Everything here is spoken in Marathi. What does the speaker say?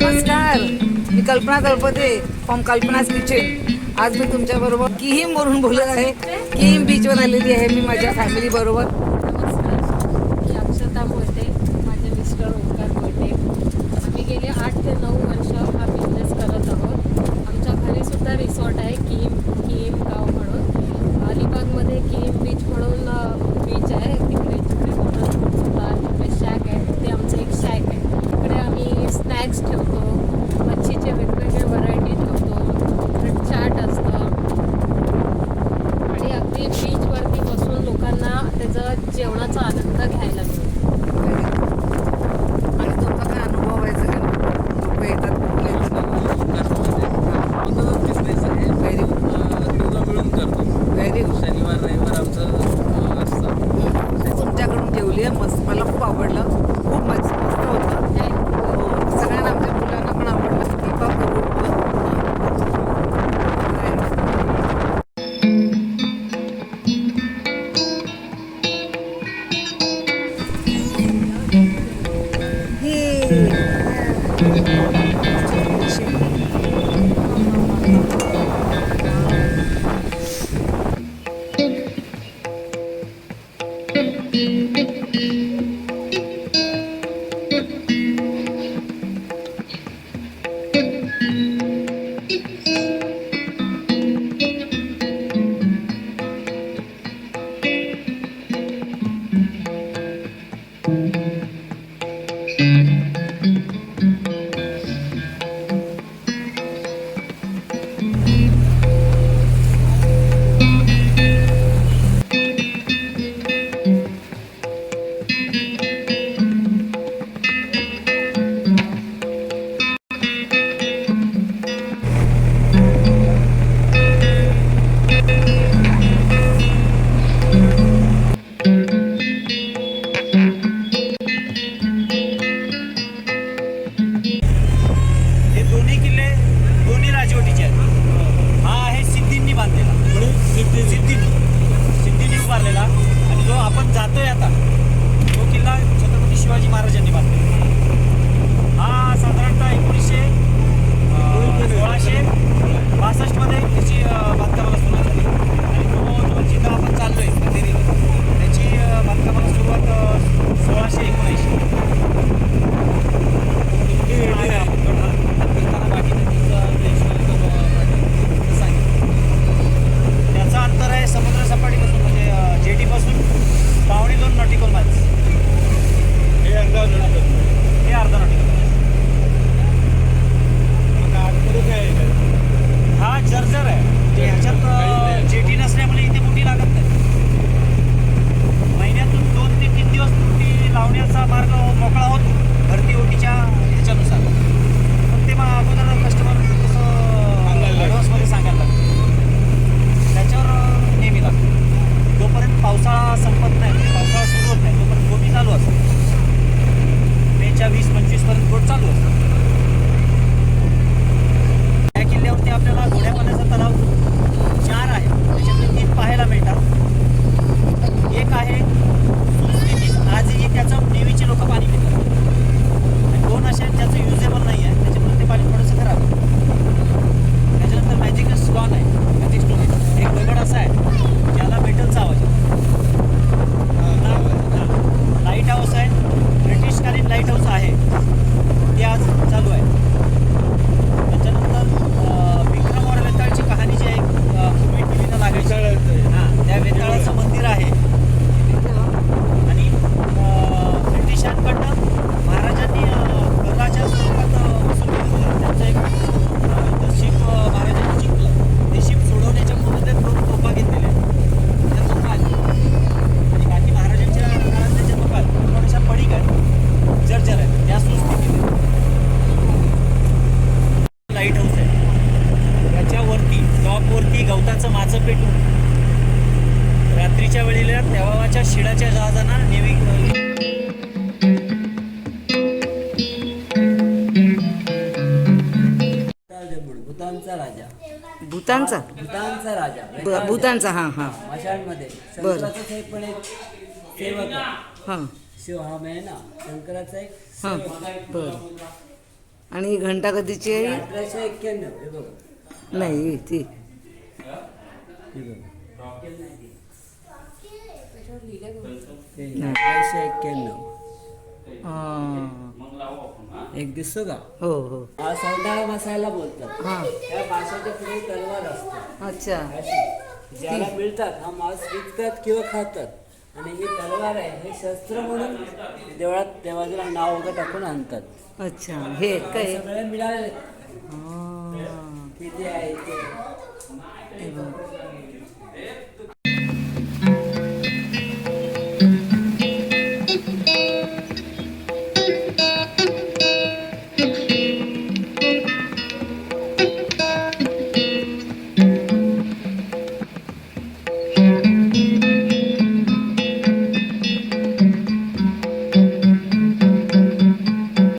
नमस्कार, मी कल्पना दळपते फ्रॉम कल्पनाज किचन. आज मी तुमच्याबरोबर किहीम वरून बोलत आहे. किहीम बीचवर आलेली आहे मी माझ्या फॅमिली बरोबर. मी अक्षता मोहिते, माझे मिस्टर ओंकार मोहिते. आम्ही गेले 8 ते 9 वर्ष हा बिझनेस करत आहोत. आमच्या घरीसुद्धा रिसॉर्ट आहे किहीम गाव म्हणून. अलिबागमध्ये किहीम बीच म्हणून बीच आहे. तिकडे सुद्धा तिकडे शॅक आहे. ते आमचं एक शॅक आहे. तिकडे आम्ही स्नॅक्स ठेवतो, मच्छीचे वेगवेगळे व्हरायटी ठेवतो, चाट असतं आणि अगदी बीचवरती बसून लोकांना त्याचा जेवणाचा आनंद घ्यायला मिळतो. आणि तुमचा काय अनुभव आहे? सगळे लोक येतात मिळून करतो. Very good. शनिवार रविवार आमचं असतं. तुमच्याकडून जेवली आहे मस्त. मला खूप आवडलं, खूप मस्त होतं. सगळ्यांना आमच्या मुलांना पण आवडलं. Keep up the good work. सिद्धींनी उभारलेला आणि जो आपण जातोय आता तो किल्ला छत्रपती शिवाजी महाराजांनी बांधलेला. हा साधारणतः 1662 मध्ये त्याची बांधकामाला सुरुवात झाली आणि तो जिथं आपण चाललोय खंडेरी त्याची बांधकामाला सुरुवात 1679. त्याचा अंतर आहे समुद्र सपाटीपासून म्हणजे जेटीपासून 2.25 नॉटिकल माइल्स. हे अर्धा नॉटिकल हा जर्जर आहे. म्हणजे ह्याच्यात जेटी नसल्यामुळे इथे मोठी लागत नाही. महिन्यातून 2 ते 3 दिवस ती लावण्याचा मार्ग मोकळा होतो भरती ओटीच्या ह्याच्यानुसार. पण ते मग अगोदर कस्टमर तसं ॲडव्हान्समध्ये सांगायला लागतं. त्याच्यावर नेहमी लागतो. जोपर्यंत पावसाळा संपत नाही म्हणजे पावसाळा सुरू होत नाही तोपर्यंत बोटी चालू असते. मेच्या 20-25 पर्यंत बोट चालू असते. त्या किल्ल्यावरती आपल्याला गोड्या पाण्याचा तलाव 4 आहे. त्याच्यातले 3 पाहायला मिळतात. एक आहे आजही त्याचं नेव्हीचे लोक पाणी पितात आणि 2 असे आहेत ज्याचं युजेबल नाही आहे, त्याच्यामुळे ते पाणी थोडंसं खराब आहे. त्याच्यानंतर मॅजिक स्टोन आहे. मॅजिक स्टोन एक दगड असा आहे ज्याला मेटलचा आवाज आहे. लाईट हाऊस आहे, ब्रिटिशकालीन लाईट हाऊस आहे, ते आज चालू आहे. त्याच्यानंतर विक्रम और वेताळची कहाणी जी आहे पूर्वी टीव्हीला लागायची, त्या वेताळाचं मंदिर आहे. आणि ब्रिटिशांकडनं महाराजांनी कराच्या स्वरूपात वसूल केलं. त्यांचं एक शिप महाराजांनी जिंकलं. ते शिप सोडवण्याच्या पूर्वी 2 तोफा घेतलेल्या आहेत. त्या तोफा आल्या आणि बाकी महाराजांच्या काळातल्या ज्या तोफा आहेत थोड्याशा पडीक आहेत, जर्जर आहेत, त्या सुस्थितीत आहेत. लाईट हाऊस आहे. त्याच्यावरती टॉपवरती गवताचं माचं पेटून रात्रीच्या वेळेला तेव्हाच्या शिडाच्या जहाजांना नेव्ही भूतानचा राजा भूतानचा हां हां माशांमध्ये बरं. शंकराचं हे पण एक सेवक आहे. हां शिव हा आहे ना शंकराचा एक हां सेवक आहे. बरं. आणि ही घंटा कधीची आहे? 1891 हे बघा. नाही ती हे बघा. ते नाही. 1891. हां. एक दिसतो का? हो हो. हा सोंडाळा मसाला बोलतात. हां. त्या माशाच्या पुढे तलवार असते अच्छा. अशी. ज्याला मिळतात हा मांस विकतात किंवा खातात. आणि ही तलवार आहे हे शस्त्र म्हणून देवळात देवाचं नाव वगैरे टाकून आणतात. अच्छा हे आहेत काय? सगळे मिळाले हां. किती आहे ते हे बघ.